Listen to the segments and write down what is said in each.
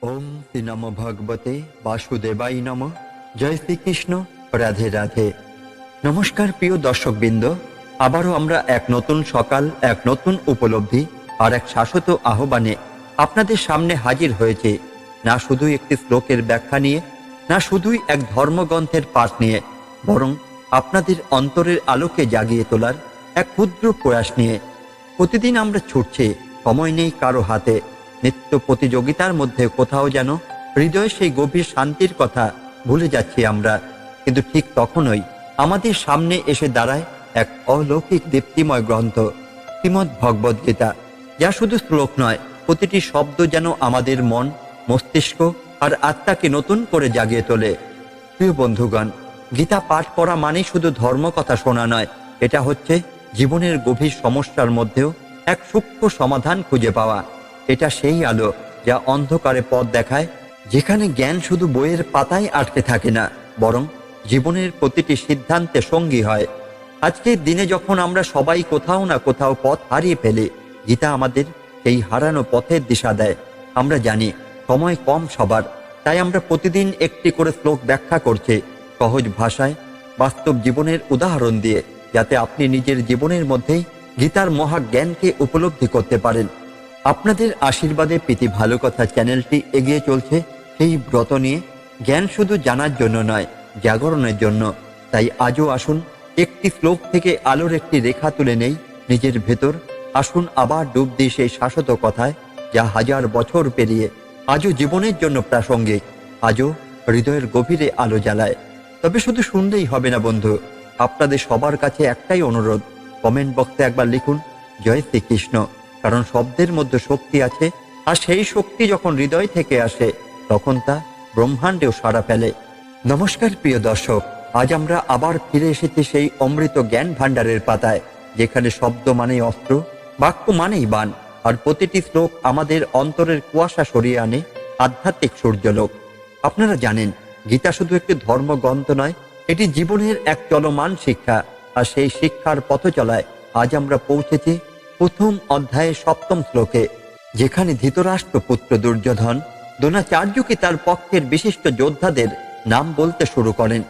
ওম শ্রী নম ভগবতে বাসুদেবাই নম। জয় শ্রীকৃষ্ণ, রাধে রাধে। নমস্কার প্রিয় দর্শকবৃন্দ, আবারও আমরা এক নতুন সকাল, এক নতুন উপলব্ধি আর এক শাশ্বত আহ্বানে আপনাদের সামনে হাজির হয়েছে। না শুধুই একটি শ্লোকের ব্যাখ্যা নিয়ে, না শুধুই এক ধর্মগ্রন্থের পাঠ নিয়ে, বরং আপনাদের অন্তরের আলোকে জাগিয়ে তোলার এক ক্ষুদ্র প্রয়াস নিয়ে। প্রতিদিন আমরা ছুটছি, সময় নেই কারো হাতে। নিত্য প্রতিযোগিতার মধ্যে কোথাও যেন হৃদয়ে সেই গভীর শান্তির কথা ভুলে যাচ্ছি আমরা। কিন্তু ঠিক তখনই আমাদের সামনে এসে দাঁড়ায় এক অলৌকিক দীপ্তিময় গ্রন্থ, শ্রীমদ্ ভগবদ গীতা, যা শুধু শ্লোক নয়, প্রতিটি শব্দ যেন আমাদের মন, মস্তিষ্ক আর আত্মাকে নতুন করে জাগিয়ে তোলে। প্রিয় বন্ধুগণ, গীতা পাঠ করা মানে শুধু ধর্ম কথা শোনা নয়, এটা হচ্ছে জীবনের গভীর সমস্যার মধ্যেও এক সূক্ষ্ম সমাধান খুঁজে পাওয়া। এটা সেই আলো যা অন্ধকারে পথ দেখায়, যেখানে জ্ঞান শুধু বইয়ের পাতায় আটকে থাকে না, বরং জীবনের প্রতিটি সিদ্ধান্তে সঙ্গী হয়। আজকের দিনে যখন আমরা সবাই কোথাও না কোথাও পথ হারিয়ে ফেলি, গীতা আমাদের সেই হারানো পথের দিশা দেয়। আমরা জানি সময় কম সবার, তাই আমরা প্রতিদিন একটি করে শ্লোক ব্যাখ্যা করছি, সহজ ভাষায়, বাস্তব জীবনের উদাহরণ দিয়ে, যাতে আপনি নিজের জীবনের মধ্যেই গীতার মহাজ্ঞানকে উপলব্ধি করতে পারেন। আপনাদের আশীর্বাদে প্রীতি ভালো কথা চ্যানেলটি এগিয়ে চলছে সেই ব্রত নিয়ে, জ্ঞান শুধু জানার জন্য নয়, জাগরণের জন্য। তাই আজও আসুন একটি শ্লোক থেকে আলোর একটি রেখা তুলে নেই নিজের ভেতর। আসুন আবার ডুব দিই সেই শাশ্বত কথায়, যা হাজার বছর পেরিয়ে আজও জীবনের জন্য প্রাসঙ্গিক, আজও হৃদয়ের গভীরে আলো জ্বালায়। তবে শুধু শুনলেই হবে না বন্ধু, আপনাদের সবার কাছে একটাই অনুরোধ, কমেন্ট বক্সে একবার লিখুন জয় শ্রীকৃষ্ণ। কারণ শব্দের মধ্যে শক্তি আছে, আর সেই শক্তি যখন হৃদয় থেকে আসে, তখন তা ব্রহ্মাণ্ডেও সাড়া ফেলে। নমস্কার প্রিয় দর্শক, আজ আমরা আবার ফিরে এসেছি সেই অমৃত জ্ঞান ভাণ্ডারের পাতায়, যেখানে শব্দ মানেই অস্ত্র, বাক্য মানেই বাণ, আর প্রতিটি শ্লোক আমাদের অন্তরের কুয়াশা সরিয়ে আনে আধ্যাত্মিক সূর্যলোক। আপনারা জানেন, গীতা শুধু একটি ধর্মগ্রন্থ নয়, এটি জীবনের এক চলমান শিক্ষা। আর সেই শিক্ষার পথ চলায় আজ আমরা পৌঁছেছি প্রথম অধ্যায়ে 7ম শ্লোকে, যেখানে ধৃতরাষ্ট্র পুত্র দুর্যোধন দ্রোণাচার্যকে তার পক্ষের বিশিষ্ট যোদ্ধাদের নাম বলতে শুরু করেন।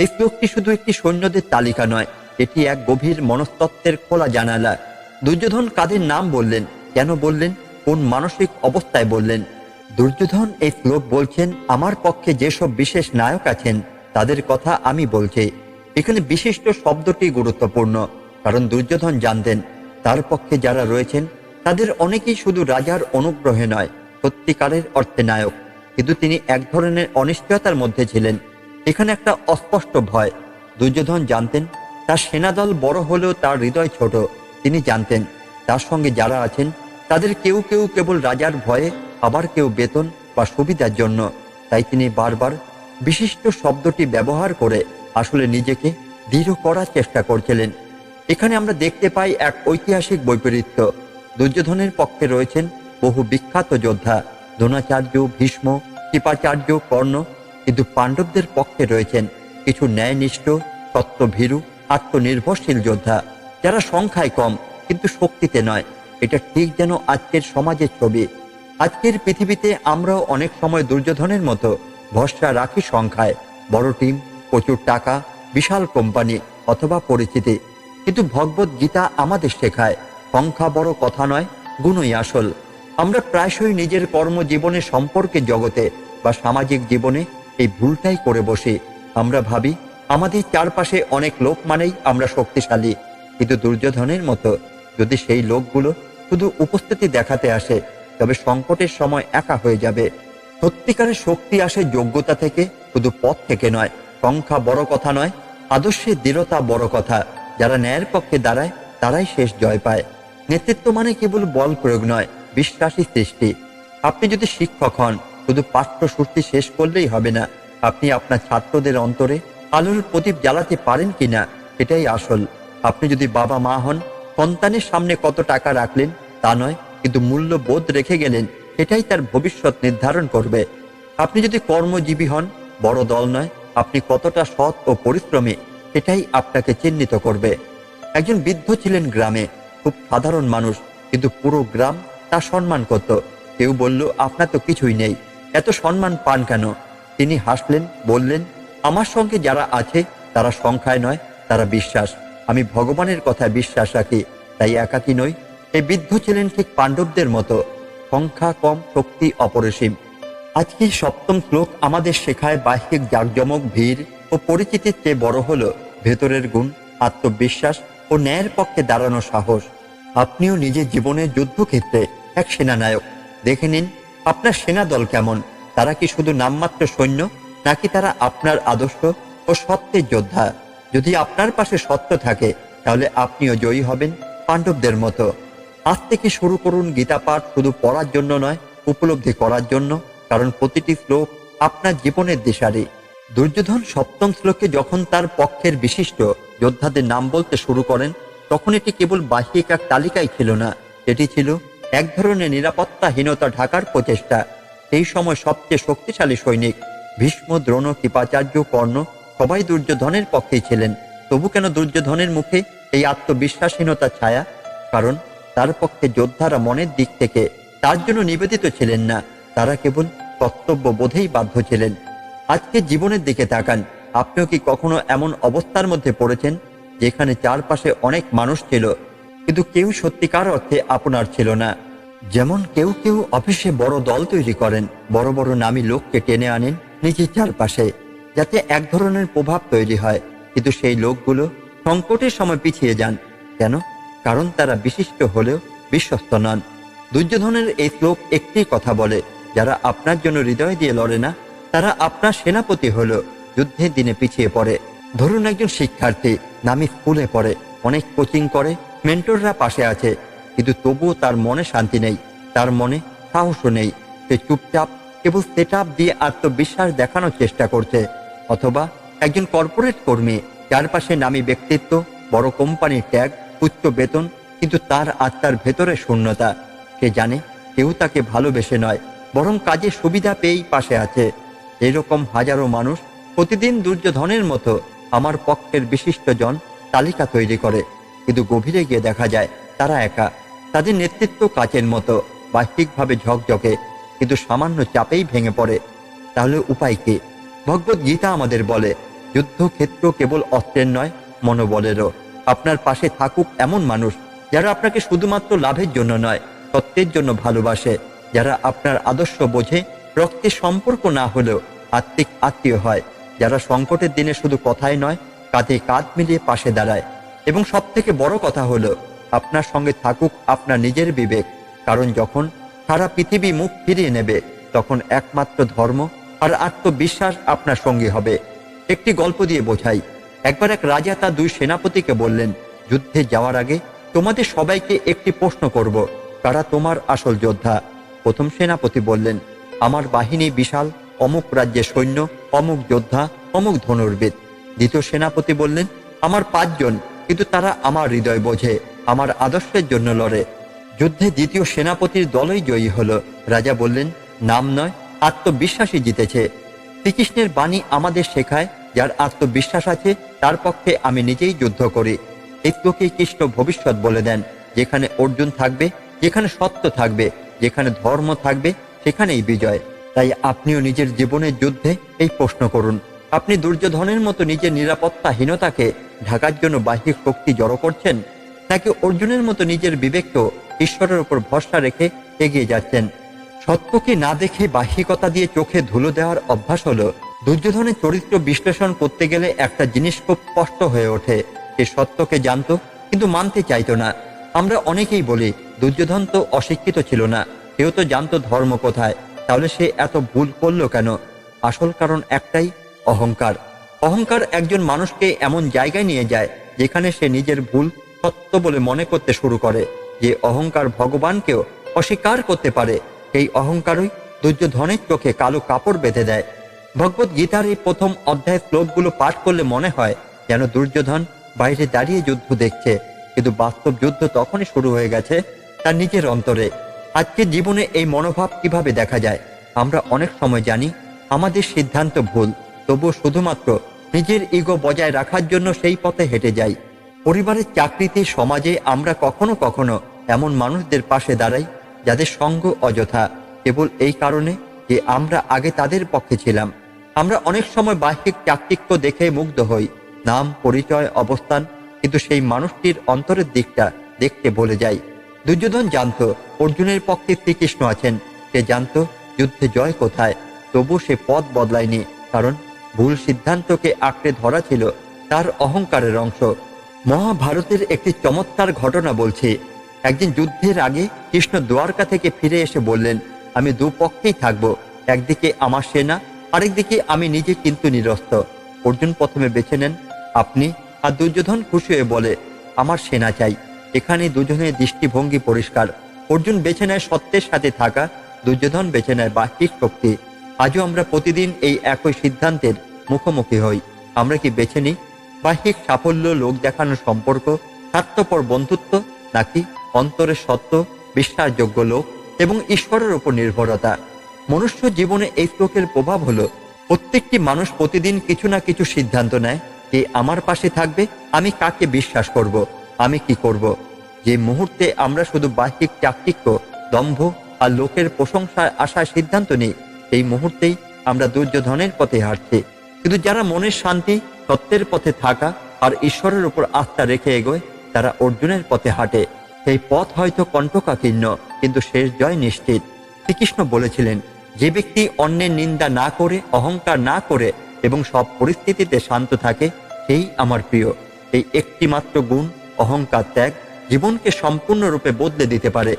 এই শ্লোকটি শুধু একটি সৈন্যদের তালিকা নয়, এটি এক গভীর মনস্তত্ত্বের খোলা জানালা। দুর্যোধন কাদের নাম বললেন, কেন বললেন, কোন মানসিক অবস্থায় বললেন? দুর্যোধন এই শ্লোক বলছেন, আমার পক্ষে যেসব বিশেষ নায়ক আছেন তাদের কথা আমি বলছি। এখানে বিশিষ্ট শব্দটি গুরুত্বপূর্ণ, কারণ দুর্যোধন জানতেন তার পক্ষে যারা রয়েছেন তাদের অনেকেই শুধু রাজার অনুগ্রহে নয়, সত্যিকারের অর্থে নায়ক। কিন্তু তিনি এক ধরনের অনিশ্চয়তার মধ্যে ছিলেন। এখানে একটা অস্পষ্ট ভয়। দুর্যোধন জানতেন তার সেনাদল বড় হলেও তার হৃদয় ছোট। তিনি জানতেন তার সঙ্গে যারা আছেন তাদের কেউ কেউ কেবল রাজার ভয়ে, আবার কেউ বেতন বা সুবিধার জন্য। তাই তিনি বারবার বিশিষ্ট শব্দটি ব্যবহার করে আসলে নিজেকে দৃঢ় করার চেষ্টা করছিলেন। এখানে আমরা দেখতে পাই এক ঐতিহাসিক বৈপরীত্য। দুর্যোধনের পক্ষে রয়েছেন বহু বিখ্যাত যোদ্ধা, দ্রোণাচার্য, ভীষ্ম, কৃপাচার্য, কর্ণ। কিন্তু পাণ্ডবদের পক্ষে রয়েছেন কিছু ন্যায়নিষ্ঠ, সত্যভীরু, আত্মনির্ভরশীল যোদ্ধা, যারা সংখ্যায় কম কিন্তু শক্তিতে নয়। এটা ঠিক যেন আজকের সমাজের ছবি। আজকের পৃথিবীতে আমরাও অনেক সময় দুর্যোধনের মতো ভরসা রাখি সংখ্যায়, বড় টিম, প্রচুর টাকা, বিশাল কোম্পানি অথবা পরিচিতি। কিন্তু ভগবদ গীতা আমাদের শেখায় সংখ্যা বড় কথা নয়, গুণই আসল। আমরা প্রায়শই নিজের কর্মজীবনে, সম্পর্কে জগতে বা সামাজিক জীবনে এই ভুলটাই করে বসি। আমরা ভাবি আমাদের চারপাশে অনেক লোক মানেই আমরা শক্তিশালী। কিন্তু দুর্যোধনের মতো যদি সেই লোকগুলো শুধু উপস্থিতি দেখাতে আসে, তবে সংকটের সময় একা হয়ে যাবে। সত্যিকারের শক্তি আসে যোগ্যতা থেকে, শুধু পথ থেকে নয়। সংখ্যা বড় কথা নয়, আদর্শের দৃঢ়তা বড় কথা। যারা ন্যায়ের পক্ষে দাঁড়ায় তারাই শেষ জয় পায়। নেতৃত্ব মানে কেবল বল প্রয়োগ নয়, বিশ্বাসী সৃষ্টি। আপনি যদি শিক্ষক হন, শুধু পাঠ্যসূচি শেষ করলেই হবে না। আপনি আপনার ছাত্রদের অন্তরে আলোর প্রদীপ জ্বালাতে পারেন কিনা, এটাই আসল। আপনি যদি বাবা মা হন, সন্তানের সামনে কত টাকা রাখলেন তা নয়, কিন্তু মূল্যবোধ রেখে গেলেন, সেটাই তার ভবিষ্যৎ নির্ধারণ করবে। আপনি যদি কর্মজীবী হন, বড় দল নয়, আপনি কতটা সৎ ও পরিশ্রমী, সেটাই আপনাকে চিহ্নিত করবে। একজন বৃদ্ধ ছিলেন গ্রামে, খুব সাধারণ মানুষ, কিন্তু পুরো গ্রাম তার সম্মান করত। কেউ বলল, আপনার তো কিছুই নেই, এত সম্মান পান কেন? তিনি হাসলেন, বললেন, আমার সঙ্গে যারা আছে তারা সংখ্যায় নয়, তারা বিশ্বাস। আমি ভগবানের কথায় বিশ্বাস রাখি, তাই একাকী নই। এই বৃদ্ধ ছিলেন ঠিক পাণ্ডবদের মতো, সংখ্যা কম, শক্তি অপরিসীম। আজকে সপ্তম শ্লোক আমাদের শেখায় বাহ্যিক জাঁকজমক, ভিড় ও পরিচিতির চেয়ে বড় হলো ভেতরের গুণ, আত্মবিশ্বাস ও ন্যায়ের পক্ষে দাঁড়ানো সাহস। আপনিও নিজের জীবনের যুদ্ধক্ষেত্রে এক সেনানায়ক। দেখে নিন আপনার সেনা দল কেমন। তারা কি শুধু নামমাত্র সৈন্য, নাকি তারা আপনার আদর্শ ও সত্যের যোদ্ধা? যদি আপনার পাশে সত্য থাকে, তাহলে আপনিও জয়ী হবেন পাণ্ডবদের মতো। আজ থেকে শুরু করুন গীতা পাঠ, শুধু পড়ার জন্য নয়, উপলব্ধি করার জন্য, কারণ প্রতিটি শ্লোক আপনার জীবনের দিশারি। দুর্যোধন সপ্তম শ্লোকে যখন তার পক্ষের বিশিষ্ট যোদ্ধাদের নাম বলতে শুরু করেন, তখন এটি কেবল বাহ্যিক এক তালিকাই ছিল না, এটি ছিল এক ধরনের নিরাপত্তাহীনতা ঢাকার প্রচেষ্টা। সেই সময় সবচেয়ে শক্তিশালী সৈনিক ভীষ্ম, দ্রোণ, কৃপাচার্য, কর্ণ সবাই দুর্যোধনের পক্ষেই ছিলেন। তবু কেন দুর্যোধনের মুখে এই আত্মবিশ্বাসহীনতার ছায়া? কারণ তার পক্ষে যোদ্ধারা মনের দিক থেকে তার জন্য নিবেদিত ছিলেন না, তারা কেবল কর্তব্য বোধেই বাধ্য ছিলেন। আজকে জীবনের দিকে তাকান। আপনিও কি কখনো এমন অবস্থার মধ্যে পড়েছেন যেখানে চারপাশে অনেক মানুষ ছিল, কিন্তু কেউ সত্যিকার অর্থে আপনার ছিল না? যেমন কেউ কেউ অফিসে বড় দল তৈরি করেন, বড় বড় নামী লোককে টেনে আনেন নিজের চারপাশে, যাতে এক ধরনের প্রভাব তৈরি হয়, কিন্তু সেই লোকগুলো সংকটের সময় পিছিয়ে যান। কেন? কারণ তারা বিশিষ্ট হলেও বিশ্বস্ত নন। দুর্যোধনের এই শ্লোক একটি কথা বলে, যারা আপনার জন্য হৃদয় দিয়ে লড়ে না, তারা আপনার সেনাপতি হলেও যুদ্ধের দিনে পিছিয়ে পড়ে। ধরুন একজন শিক্ষার্থী নামি স্কুলে পড়ে, অনেক কোচিং করে, মেন্টররা পাশে আছে, কিন্তু তবুও তার মনে শান্তি নেই, তার মনে সাহসও নেই। সে চুপচাপ কেবল সেট আপ দিয়ে আত্মবিশ্বাস দেখানোর চেষ্টা করছে। অথবা একজন কর্পোরেট কর্মী, যার পাশে নামী ব্যক্তিত্ব, বড় কোম্পানির ট্যাগ, উচ্চ বেতন, কিন্তু তার আত্মার ভেতরে শূন্যতা। সে জানে কেউ তাকে ভালোবেসে নয়, বরং কাজে সুবিধা পেয়েই পাশে আছে। এরকম হাজারো মানুষ প্রতিদিন দুর্যোধনের মতো আমার পক্ষের বিশিষ্টজন তালিকা তৈরি করে, কিন্তু গভীরে গিয়ে দেখা যায় তারা একা। তাদের নেতৃত্ব কাচের মতো, বাহ্যিকভাবে ঝকঝকে, কিন্তু সামান্য চাপেই ভেঙে পড়ে। তাহলে উপায় কি? ভগবত গীতা আমাদের বলে, যুদ্ধক্ষেত্র কেবল অস্ত্রের নয়, মনোবলেরও। আপনার পাশে থাকুক এমন মানুষ যারা আপনাকে শুধুমাত্র লাভের জন্য নয়, সত্যের জন্য ভালোবাসে, যারা আপনার আদর্শ বোঝে, রক্তের সম্পর্ক না হলেও আত্মিক আত্মীয় হয়, যারা সংকটের দিনে শুধু কথায় নয়, কাঁধে কাঁধ মিলিয়ে পাশে দাঁড়ায়। এবং সব থেকে বড় কথা হলো, আপনার সঙ্গে থাকুক আপনার নিজের বিবেক, কারণ যখন সারা পৃথিবী মুখ ফিরিয়ে নেবে, তখন একমাত্র ধর্ম আর আত্মবিশ্বাস আপনার সঙ্গী হবে। একটি গল্প দিয়ে বোঝাই। একবার এক রাজা তার দুই সেনাপতিকে বললেন, যুদ্ধে যাওয়ার আগে তোমাদের সবাইকে একটি প্রশ্ন করব, কারা তোমার আসল যোদ্ধা? প্রথম সেনাপতি বললেন, আমার বাহিনী বিশাল, অমুক রাজ্যের সৈন্য, অমুক যোদ্ধা, অমুক ধনুর্বিদ। দ্বিতীয় সেনাপতি বললেন, আমার 5 জন, কিন্তু তারা আমার হৃদয় বোঝে, আমার আদর্শের জন্য লড়ে। যুদ্ধে দ্বিতীয় সেনাপতির দলই জয়ী হলো। রাজা বললেন, নাম নয়, আত্মবিশ্বাসই জিতেছে। শ্রীকৃষ্ণের বাণী আমাদের শেখায়, যার আত্মবিশ্বাস আছে তার পক্ষে আমি নিজেই যুদ্ধ করি। এই শ্লোকেই কৃষ্ণ ভবিষ্যৎ বলে দেন, যেখানে অর্জুন থাকবে, যেখানে সত্য থাকবে, যেখানে ধর্ম থাকবে, সেখানেই বিজয়। তাই আপনিও নিজের জীবনের যুদ্ধে এই প্রশ্ন করুন, আপনি দুর্যোধনের মতো নিজের নিরাপত্তাহীনতাকে ঢাকার জন্য বাহ্যিক শক্তি জড়ো করছেন, নাকি অর্জুনের মতো নিজের বিবেককে ঈশ্বরের উপর ভরসা রেখে এগিয়ে যাচ্ছেন? সত্যকে না দেখে বাহ্যিকতা দিয়ে চোখে ধুলো দেওয়ার অভ্যাস হলো। দুর্যোধনের চরিত্র বিশ্লেষণ করতে গেলে একটা জিনিস খুব স্পষ্ট হয়ে ওঠে, সে সত্যকে জানতো কিন্তু মানতে চাইতো না। আমরা অনেকেই বলি, দুর্যোধন তো অশিক্ষিত ছিল না, সেও তো জানতো ধর্ম কোথায়, তাহলে সে এত ভুল করলো কেন? আসল কারণ একটাই, অহংকার। অহংকার একজন মানুষকে এমন জায়গায় নিয়ে যায় যেখানে সে নিজের ভুল সত্য বলে মনে করতে শুরু করে। যে অহংকার ভগবানকেও অস্বীকার করতে পারে, সেই অহংকারই দুর্যোধনের চোখে কালো কাপড় বেঁধে দেয়। ভগবত গীতার এই প্রথম অধ্যায়ের শ্লোকগুলো পাঠ করলে মনে হয় যেন দুর্যোধন বাইরে দাঁড়িয়ে যুদ্ধ দেখছে, কিন্তু বাস্তব যুদ্ধ তখনই শুরু হয়ে গেছে তার নিজের অন্তরে। আজকের জীবনে এই মনোভাব কিভাবে দেখা যায়? আমরা অনেক সময় জানি আমাদের সিদ্ধান্ত ভুল, তবুও শুধুমাত্র নিজের ইগো বজায় রাখার জন্য সেই পথে হেঁটে যাই। পরিবারের, চাকরিতে, সমাজে আমরা কখনো কখনো এমন মানুষদের পাশে দাঁড়াই যাদের সঙ্গ অযথা, কেবল এই কারণে যে আমরা আগে তাদের পক্ষে ছিলাম। আমরা অনেক সময় বাহ্যিক চাকচিক্য দেখে মুগ্ধ হই, নাম, পরিচয়, অবস্থান, কিন্তু সেই মানুষটির অন্তরের দিকটা দেখতে বলে যাই। দুর্যোধন জানতো অর্জুনের পক্ষে শ্রীকৃষ্ণ আছেন, সে জানতো যুদ্ধে জয় কোথায়, তবু সে পথ বদলায়নি, কারণ ভুল সিদ্ধান্তকে আঁকড়ে ধরা ছিল তার অহংকারের অংশ। মহাভারতের একটি চমৎকার ঘটনা বলছে, একদিন যুদ্ধের আগে কৃষ্ণ দ্বারকা থেকে ফিরে এসে বললেন, আমি দুপক্ষেই থাকবো, একদিকে আমার সেনা, আরেকদিকে আমি নিজে কিন্তু নিরস্ত। অর্জুন প্রথমে বেছে নেন আপনি, আর দুর্যোধন খুশি হয়ে বলে আমার সেনা চাই। এখানে দুজনের দৃষ্টিভঙ্গি পরিষ্কার। অর্জুন বেছে নেয় সত্যের সাথে থাকা, দুর্যোধন বেছে নেয় বাহ্যিক শক্তি। আজও আমরা প্রতিদিন এই একই সিদ্ধান্তের মুখোমুখি হই। আমরা কি বেছে নিই বাহ্যিক সাফল্য, লোক দেখানোর সম্পর্ক, স্বার্থপর বন্ধুত্ব, নাকি অন্তরের সত্য, বিশ্বাসযোগ্য লোক এবং ঈশ্বরের উপর নির্ভরতা? মনুষ্য জীবনে এই শ্লোকের প্রভাব হলো প্রত্যেকটি মানুষ প্রতিদিন কিছু না কিছু সিদ্ধান্ত নেয়, কে আমার পাশে থাকবে, আমি কাকে বিশ্বাস করব, আমি কি করব। যে মুহূর্তে আমরা শুধু বাহ্যিক চাকচিক্য, দম্ভ আর লোকের প্রশংসায় আসার সিদ্ধান্ত নিই, এই মুহূর্তেই আমরা দুর্যোধনের পথে হাঁটছি। কিন্তু যারা মনের শান্তি, সত্যের পথে থাকা আর ঈশ্বরের উপর আস্থা রেখে এগোয়, তারা অর্জুনের পথে হাঁটে। সেই পথ হয়তো কণ্টকাকীর্ণ, কিন্তু শেষ জয় নিশ্চিত। শ্রীকৃষ্ণ বলেছিলেন, যে ব্যক্তি অন্যের নিন্দা না করে, অহংকার না করে এবং সব পরিস্থিতিতে শান্ত থাকে, সেই আমার প্রিয়। এই একটি মাত্র গুণ, অহংকার ত্যাগ, জীবনকে সম্পূর্ণরূপে বদলে দিতে পারে।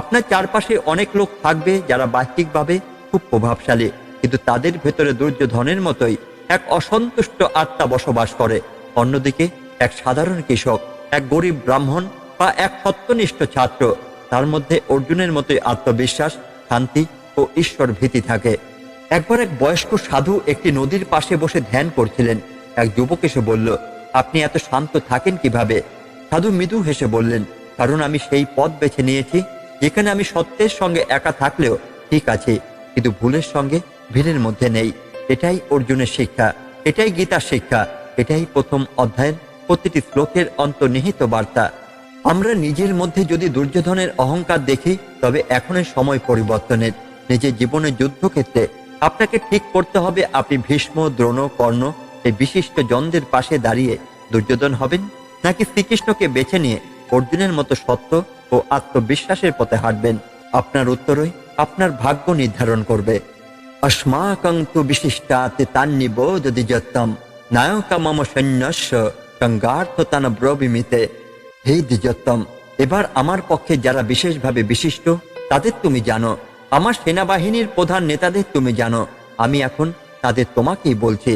আপনার চারপাশে অনেক লোক থাকবে যারা বাহ্যিকভাবে খুব প্রভাবশালী, কিন্তু তাদের ভেতরে দুর্যোধনের মতোই এক অসন্তুষ্ট আত্মা বসবাস করে। অন্যদিকে এক সাধারণ কৃষক, এক গরিব ব্রাহ্মণ বা এক সত্যনিষ্ঠ ছাত্র, তার মধ্যে অর্জুনের মতোই আত্মবিশ্বাস, শান্তি ও ঈশ্বর ভীতি থাকে। একবার এক বয়স্ক সাধু একটি নদীর পাশে বসে ধ্যান করছিলেন। এক যুবক এসে বলল, আপনি এত শান্ত থাকেন কিভাবে? সাধু মৃদু হেসে বললেন, কারণ আমি সেই পথ বেছে নিয়েছি যেখানে আমি সত্যের সঙ্গে একা থাকলেও ঠিক আছে, কিন্তু ভুলের সঙ্গে ভিড়ের মধ্যে নেই। এটাই অর্জুনের শিক্ষা, এটাই গীতার শিক্ষা, এটাই প্রথম অধ্যায়ের প্রতিটি শ্লোকের অন্তর্নিহিত বার্তা। আমরা নিজের মধ্যে যদি দুর্যোধনের অহংকার দেখি, তবে এখনের সময় পরিবর্তনের। নিজের জীবনের যুদ্ধক্ষেত্রে আপনাকে ঠিক করতে হবে, আপনি ভীষ্ম, দ্রোণ, কর্ণ এই বিশিষ্ট জনদের পাশে দাঁড়িয়ে দুর্যোধন হবেন, নাকি শ্রীকৃষ্ণকে বেছে নিয়ে অর্জুনের মতো সত্য ও আত্মবিশ্বাসের পথে হাঁটবেন। আপনার উত্তরই আপনার ভাগ্য নির্ধারণ করবে। अस्माकं तु विशिष्टात् तान्निबोधद्विजत्वं नायक मम सैन्यस्य संगार्थतान ব্রবীমিতে। হে দ্বিজোত্তম, এবার আমার পক্ষে যারা বিশেষভাবে বিশিষ্ট তাদের তুমি জানো, আমার সেনাবাহিনীর প্রধান নেতাদের তুমি জানো, আমি এখন তাদের তোমাকেই বলছি।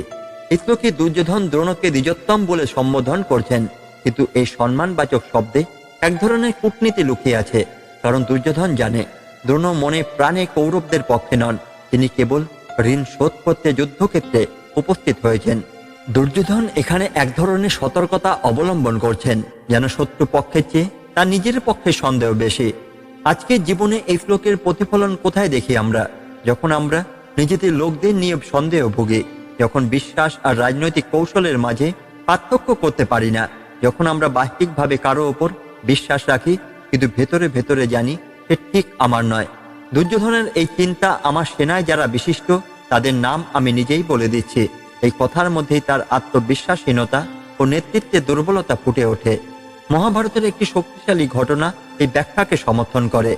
ইতলোকে দুর্যোধন দ্রোণকে দ্বিজোত্তম বলে সম্বোধন করছেন, কিন্তু এই সম্মানবাচক শব্দে এক ধরনের কূটনীতি লুকিয়ে আছে। কারণ দুর্যোধন জানে দ্রোণ মনে প্রাণে কৌরবদের পক্ষে নন, তিনি কেবল ঋণ শোধ করতে যুদ্ধক্ষেত্রে উপস্থিত হয়েছেন। দুর্যোধন এখানে এক ধরনের সতর্কতা অবলম্বন করছেন, যেন শত্রু পক্ষের চেয়ে তার নিজের পক্ষে সন্দেহ বেশি। আজকের জীবনে এই শ্লোকের প্রতিফলন কোথায় দেখি আমরা? যখন আমরা নিজেদের লোকদের নিয়ে সন্দেহ ভুগি, যখন বিশ্বাস আর রাজনৈতিক কৌশলের মাঝে পার্থক্য করতে পারি না, যখন আমরা বাহ্যিকভাবে কারো ওপর বিশ্বাস রাখি কিন্তু ভেতরে ভেতরে জানি সে ঠিক আমার নয়। দুর্যোধনের এই চিন্তা, আমার সেনায় যারা বিশিষ্ট তাদের নাম আমি নিজেই বলে দিচ্ছি, এই কথার মধ্যেই তার আত্মবিশ্বাসহীনতা ও নেতৃত্বের দুর্বলতা ফুটে ওঠে। মহাভারতের একটি শক্তিশালী ঘটনা এই ব্যাখ্যাকে সমর্থন করে।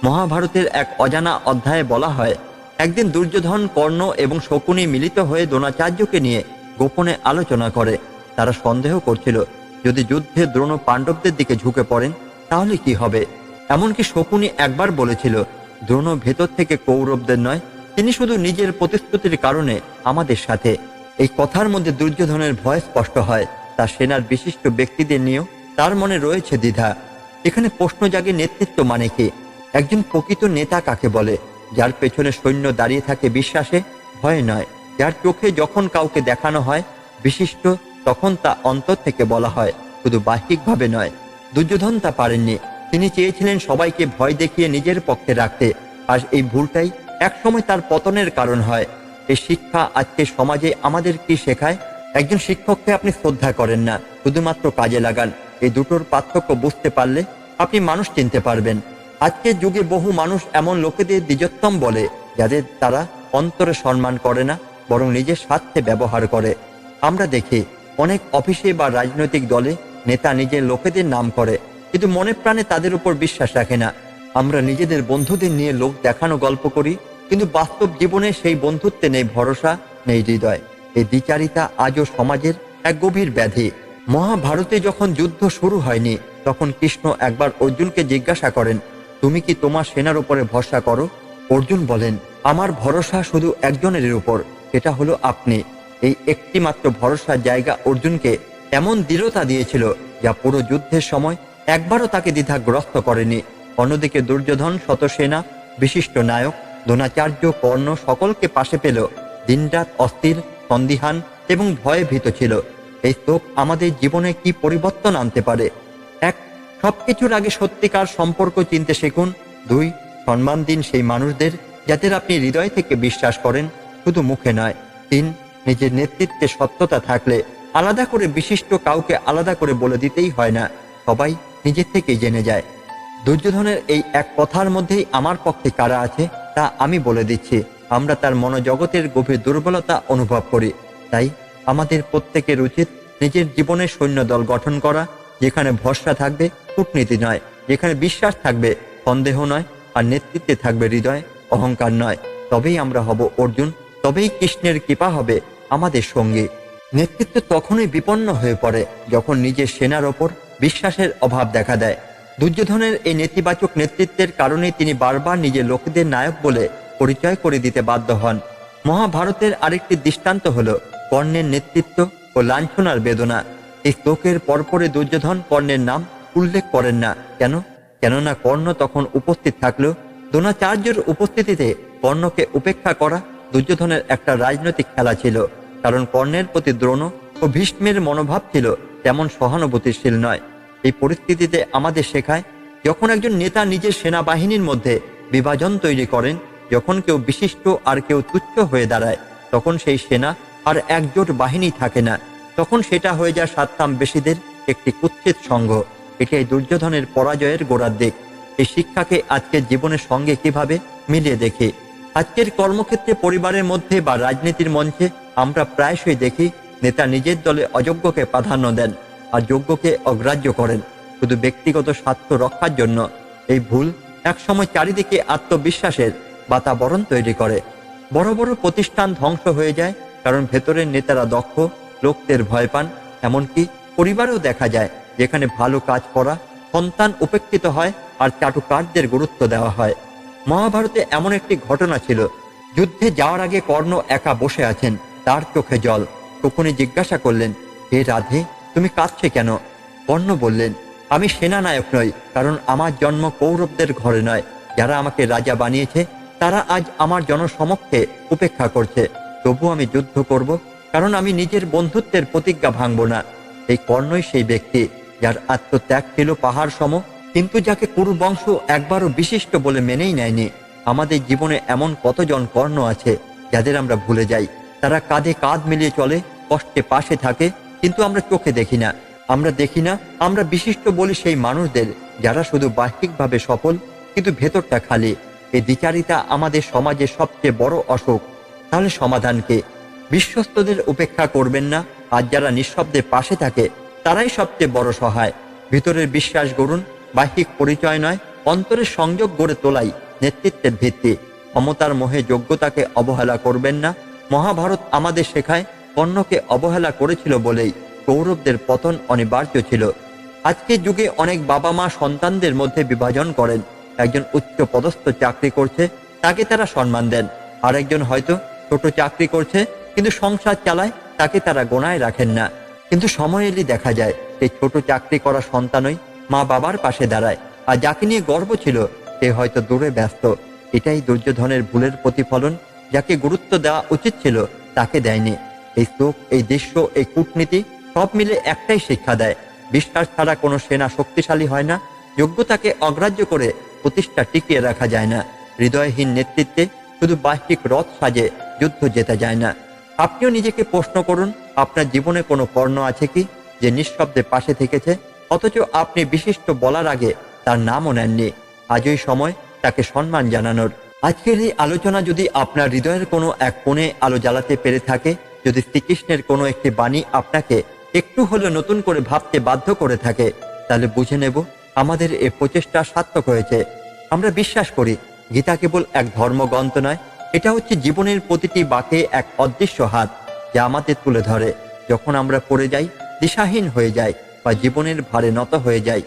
মহাভারতের এক অজানা অধ্যায়ে বলা হয়, একদিন দুর্যোধন, কর্ণ এবং শকুনি মিলিত হয়ে দ্রোণাচার্যকে নিয়ে গোপনে আলোচনা করে। তারা সন্দেহ করছিল, যদি যুদ্ধে দ্রোণ পাণ্ডবদের দিকে ঝুঁকে পড়েন তাহলে কি হবে। এমনকি শকুনি একবার বলেছিল, দ্রোণ ভেতর থেকে কৌরবদের নয়, তিনি শুধু নিজের প্রতিশ্রুতির কারণে আমাদের সাথে। এই কথার মধ্যে দুর্যোধনের ভয় স্পষ্ট হয়। তার সেনার বিশিষ্ট ব্যক্তিদের নিয়েও তার মনে রয়েছে দ্বিধা। এখানে প্রশ্ন জাগে, নেতৃত্ব মানে কি? একজন প্রকৃত নেতা কাকে বলে? যার পেছনে সৈন্য দাঁড়িয়ে থাকে বিশ্বাসে, ভয়ে নয়। যার চোখে যখন কাউকে দেখানো হয় বিশিষ্ট, তখন তা অন্তর থেকে বলা হয়, শুধু বাহ্যিকভাবে নয়। দুর্যোধন তা পারেননি। তিনি চেয়েছিলেন সবাইকে ভয় দেখিয়ে নিজের পক্ষে রাখতে, আর এই ভুলটাই একসময় তার পতনের কারণ হয়। এই শিক্ষা আজকে সমাজে আমাদের কি শেখায়? একজন শিক্ষককে আপনি শ্রদ্ধা করেন না, শুধুমাত্র কাজে লাগান। এই দুটোর পার্থক্য বুঝতে পারলে আপনি মানুষ চিনতে পারবেন। আজকের যুগে বহু মানুষ এমন লোকেদের দ্বিজোত্তম বলে যাদের তারা অন্তরে সম্মান করে না, বরং নিজের স্বার্থে ব্যবহার করে। আমরা দেখি অনেক অফিসে বা রাজনৈতিক দলে নেতা নিজের লোকেদের নাম করে, কিন্তু মনে প্রাণে তাদের উপর বিশ্বাস রাখে না। আমরা নিজেদের বন্ধুদের নিয়ে লোক দেখানো গল্প করি, কিন্তু বাস্তব জীবনে সেই বন্ধুত্বে নেই ভরসা, নেই হৃদয়। এই দ্বিচারিতা আজও সমাজের এক গভীর ব্যাধি। মহাভারতে যখন যুদ্ধ শুরু হয়নি, তখন কৃষ্ণ একবার অর্জুনকে জিজ্ঞাসা করেন, তুমি কি তোমার সেনার উপরে ভরসা করো? অর্জুন বলেন, আমার ভরসা শুধু একজনের উপর, সেটা হলো আপনি। এই একটি মাত্র ভরসার জায়গা অর্জুনকে এমন দৃঢ়তা দিয়েছিল, যা পুরো যুদ্ধের সময় একবারও তাকে দ্বিধাগ্রস্ত করেনি। অন্যদিকে দুর্যোধন শত সেনা, বিশিষ্ট নায়ক, দ্রোণাচার্য, কর্ণ সকলকে পাশে পেল, দিনরাত অস্থির, সন্দিহান এবং ভয়ে ভীত ছিল। এই শ্লোক আমাদের জীবনে কি পরিবর্তন আনতে পারে? 1. সবকিছুর আগে সত্যিকার সম্পর্ক চিনতে শিখুন। 2. সম্মান দিন সেই মানুষদের যাদের আপনি হৃদয় থেকে বিশ্বাস করেন, শুধু মুখে নয়। 3. নিজের নেতৃত্বে সত্যতা থাকলে আলাদা করে বিশিষ্ট কাউকে আলাদা করে বলে দিতেই হয় না, সবাই নিজের থেকেই জেনে যায়। দুর্যোধনের এই এক কথার মধ্যেই আমার পক্ষে কারা আছে তা আমি বলে দিচ্ছি। আমরা তার মনোজগতের গভীর দুর্বলতা অনুভব করি। তাই আমাদের প্রত্যেকের উচিত নিজের জীবনের সৈন্যদল গঠন করা, যেখানে ভরসা থাকবে, কূটনীতি নয়, যেখানে বিশ্বাস থাকবে, সন্দেহ নয়, আর নেতৃত্বে থাকবে হৃদয়, অহংকার নয়। তবেই আমরা হব অর্জুন, তবেই কৃষ্ণের কৃপা হবে আমাদের সঙ্গী। নেতৃত্ব তখনই বিপন্ন হয়ে পড়ে যখন নিজের সেনার ওপর বিশ্বাসের অভাব দেখা দেয়। দুর্যোধনের এই নেতিবাচক নেতৃত্বের কারণে তিনি বারবার নিজের লোকেদের নায়ক বলে পরিচয় করে দিতে বাধ্য হন। মহাভারতের আরেকটি দৃষ্টান্ত হল কর্ণের নেতৃত্ব ও লাঞ্ছনার বেদনা। এই শ্লোকের পরপরে দুর্যোধন কর্ণের নাম উল্লেখ করেন না। কেননা কর্ণ তখন উপস্থিত থাকলেও দ্রোণাচার্যের উপস্থিতিতে কর্ণকে উপেক্ষা করা দুর্যোধনের একটা রাজনৈতিক খেলা ছিল। কারণ কর্ণের প্রতি দ্রোণ ও ভীষ্মের মনোভাব ছিল তেমন সহানুভূতিশীল নয়। এই পরিস্থিতিতে আমাদের শেখায়, যখন একজন নেতা নিজের সেনাবাহিনীর মধ্যে বিভাজন তৈরি করেন, যখন কেউ বিশিষ্ট আর কেউ তুচ্ছ হয়ে দাঁড়ায়, তখন সেই সেনা আর একজোট বাহিনী থাকে না, তখন সেটা হয়ে যায় সাত্তাম বেশিদের একটি কুৎসিত সংঘ। এটাই দুর্যোধনের পরাজয়ের গোড়ার দিক। এই শিক্ষাকে আজকের জীবনের সঙ্গে কিভাবে মিলিয়ে দেখি? আজকের কর্মক্ষেত্রে, পরিবারের মধ্যে বা রাজনীতির মঞ্চে আমরা প্রায়শই দেখি নেতা নিজের দলে অযোগ্যকে প্রাধান্য দেন আর যোগ্যকে অগ্রাহ্য করেন, শুধু ব্যক্তিগত স্বার্থ রক্ষার জন্য। এই ভুল একসময় চারিদিকে আত্মবিশ্বাসের বাতাবরণ তৈরি করে। বড় বড় প্রতিষ্ঠান ধ্বংস হয়ে যায় কারণ ভেতরের নেতারা দক্ষ, লোকদের ভয় পান। এমনকি পরিবারেও দেখা যায়, যেখানে ভালো কাজ করা সন্তান উপেক্ষিত হয় আর চাটুকারদের গুরুত্ব দেওয়া হয়। মহাভারতে এমন একটি ঘটনা ছিল, যুদ্ধে যাওয়ার আগে কর্ণ একা বসে আছেন, তার চোখে জল। শকুনি জিজ্ঞাসা করলেন, হে রাধে, তুমি কাঁদছে কেন? কর্ণ বললেন, আমি সেনানায়ক নই, কারণ আমার জন্ম কৌরবদের ঘরে নয়। যারা আমাকে রাজা বানিয়েছে তারা আজ আমার জনসমক্ষে উপেক্ষা করছে। তবু আমি যুদ্ধ করব, কারণ আমি নিজের বন্ধুত্বের প্রতিজ্ঞা ভাঙব না। এই কর্ণই সেই ব্যক্তি যার আত্মত্যাগ ছিল পাহাড় সম, কিন্তু যাকে কুরু বংশ একবারও বিশিষ্ট বলে মেনেই নেয়নি। আমাদের জীবনে এমন কতজন কর্ণ আছে যাদের আমরা ভুলে যাই। তারা কাঁধে কাঁধ মিলিয়ে চলে, কষ্টে পাশে থাকে, কিন্তু আমরা চোখে দেখি না। আমরা বিশিষ্ট বলি সেই মানুষদের যারা শুধু বাহ্যিকভাবে সফল, কিন্তু ভেতরটা খালি। এই দ্বিচারিতা আমাদের সমাজের সবচেয়ে বড় অসুখ। তাহলে সমাধান কি? বিশ্বস্তদের উপেক্ষা করবেন না, আর যারা নিঃশব্দে পাশে থাকে তারাই সবচেয়ে বড় সহায়। ভিতরের বিশ্বাস গড়ুন, বাহ্যিক পরিচয় নয়। অন্তরের সংযোগ গড়ে তোলাই নেতৃত্বের ভিত্তি। ক্ষমতার মোহে যোগ্যতাকে অবহেলা করবেন না। মহাভারত আমাদের শেখায়, কর্ণকে অবহেলা করেছিল বলেই কৌরবদের পতন অনিবার্য ছিল। আজকের যুগে অনেক বাবা মা সন্তানদের মধ্যে বিভাজন করেন। একজন উচ্চ পদস্থ চাকরি করছে, তাকে তারা সম্মান দেন। আর একজন হয়তো ছোট চাকরি করছে, কিন্তু সংসার চালায়, তাকে তারা গোনায় রাখেন না। কিন্তু সময় এলে দেখা যায়, সেই ছোট চাকরি করা সন্তানই মা বাবার পাশে দাঁড়ায়, আর যাকে নিয়ে গর্ব ছিল সে হয়তো দূরে ব্যস্ত। এটাই দুর্যোধনের ভুলের প্রতিফলন। যাকে গুরুত্ব দেওয়া উচিত ছিল তাকে দেয়নি। এই শ্লোক, এই দৃশ্য, এই কূটনীতি সব মিলে একটাই শিক্ষা দেয়, বিশ্বাস ছাড়া কোনো সেনা শক্তিশালী হয় না। যোগ্যতাকে অগ্রাহ্য করে প্রতিষ্ঠা টিকিয়ে রাখা যায় না। হৃদয়হীন নেতৃত্বে শুধু বাহ্যিক রথ সাজে যুদ্ধ জেতা যায় না। আপনিও নিজেকে প্রশ্ন করুন, আপনার জীবনে কোনো কর্ণ আছে কি যে নিঃশব্দে পাশে থেকেছে, অথচ আপনি বিশিষ্ট বলার আগে তার নামও নেননি? আজই সময় তাকে সম্মান জানানোর। আজকের এই আলোচনা যদি আপনার হৃদয়ের কোনো এক কোণে আলো জ্বালাতে পেরে থাকে, যদি শ্রীকৃষ্ণের কোনো একটি বাণী আপনাকে একটু হলেও নতুন করে ভাবতে বাধ্য করে থাকে, তাহলে বুঝে নেব আমাদের এই প্রচেষ্টা সার্থক হয়েছে। আমরা বিশ্বাস করি গীতা কেবল এক ধর্মগ্রন্থ নয়, এটা হচ্ছে জীবনের প্রতিটি বাঁকে এক অদৃশ্য হাত, যা আমাদের তুলে ধরে যখন আমরা পড়ে যাই, দিশাহীন হয়ে যাই বা জীবনের ভারে নত হয়ে যাই।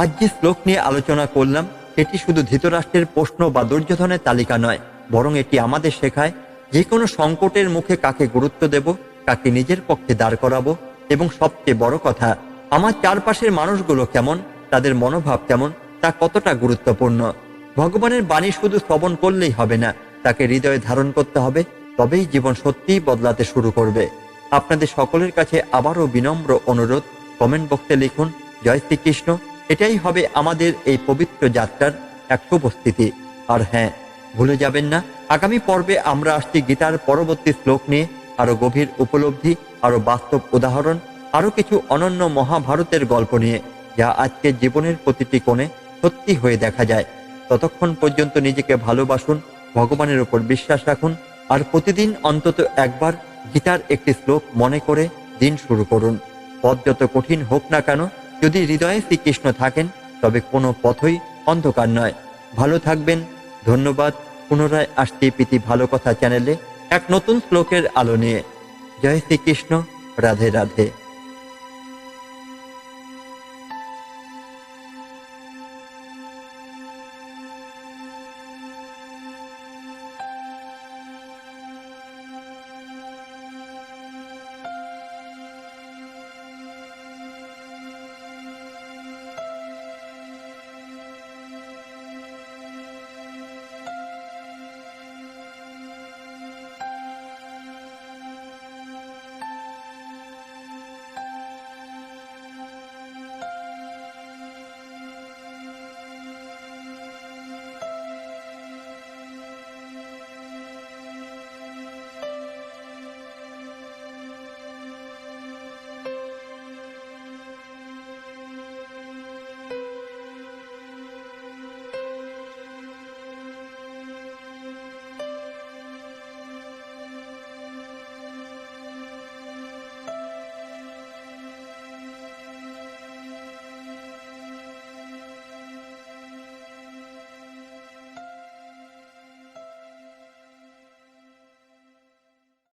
আজ যে শ্লোক নিয়ে আলোচনা করলাম, এটি শুধু ধৃতরাষ্ট্রের প্রশ্ন বা দুর্যোধনের তালিকা নয়, বরং এটি আমাদের শেখায় যে কোনো সংকটের মুখে কাকে গুরুত্ব দেব, কাকে নিজের পক্ষে দাঁড় করাবো, এবং সবচেয়ে বড় কথা, আমার চারপাশের মানুষগুলো কেমন, তাদের মনোভাব কেমন, তা কতটা গুরুত্বপূর্ণ। ভগবানের বাণী শুধু শ্রবণ করলেই হবে না, তাকে হৃদয়ে ধারণ করতে হবে, তবেই জীবন সত্যিই বদলাতে শুরু করবে। আপনাদের সকলের কাছে আবারও বিনম্র অনুরোধ, কমেন্ট বক্সে লিখুন জয় শ্রীকৃষ্ণ। এটাই হবে আমাদের এই পবিত্র যাত্রার এক উপস্থিতি। আর হ্যাঁ, ভুলে যাবেন না, আগামী পর্বে আমরা আসছি গীতার পরবর্তী শ্লোক নিয়ে, আরো গভীর উপলব্ধি, আরো বাস্তব উদাহরণ, আরো কিছু অনন্য মহাভারতের গল্প নিয়ে, যা আজকের জীবনের প্রতিটি কোণে সত্যি হয়ে দেখা যায়। ততক্ষণ পর্যন্ত নিজেকে ভালোবাসুন, ভগবানের উপর বিশ্বাস রাখুন, আর প্রতিদিন অন্তত একবার গীতার একটি শ্লোক মনে করে দিন শুরু করুন। পথ যত কঠিন হোক না কেন, যদি হৃদয়ে শ্রীকৃষ্ণ থাকেন, তবে কোনো পথই অন্ধকার নয়। ভালো থাকবেন। ধন্যবাদ। পুনরায় আসছি প্রীতি ভালো কথা চ্যানেলে এক নতুন শ্লোকের আলো নিয়ে। জয় শ্রীকৃষ্ণ। রাধে রাধে।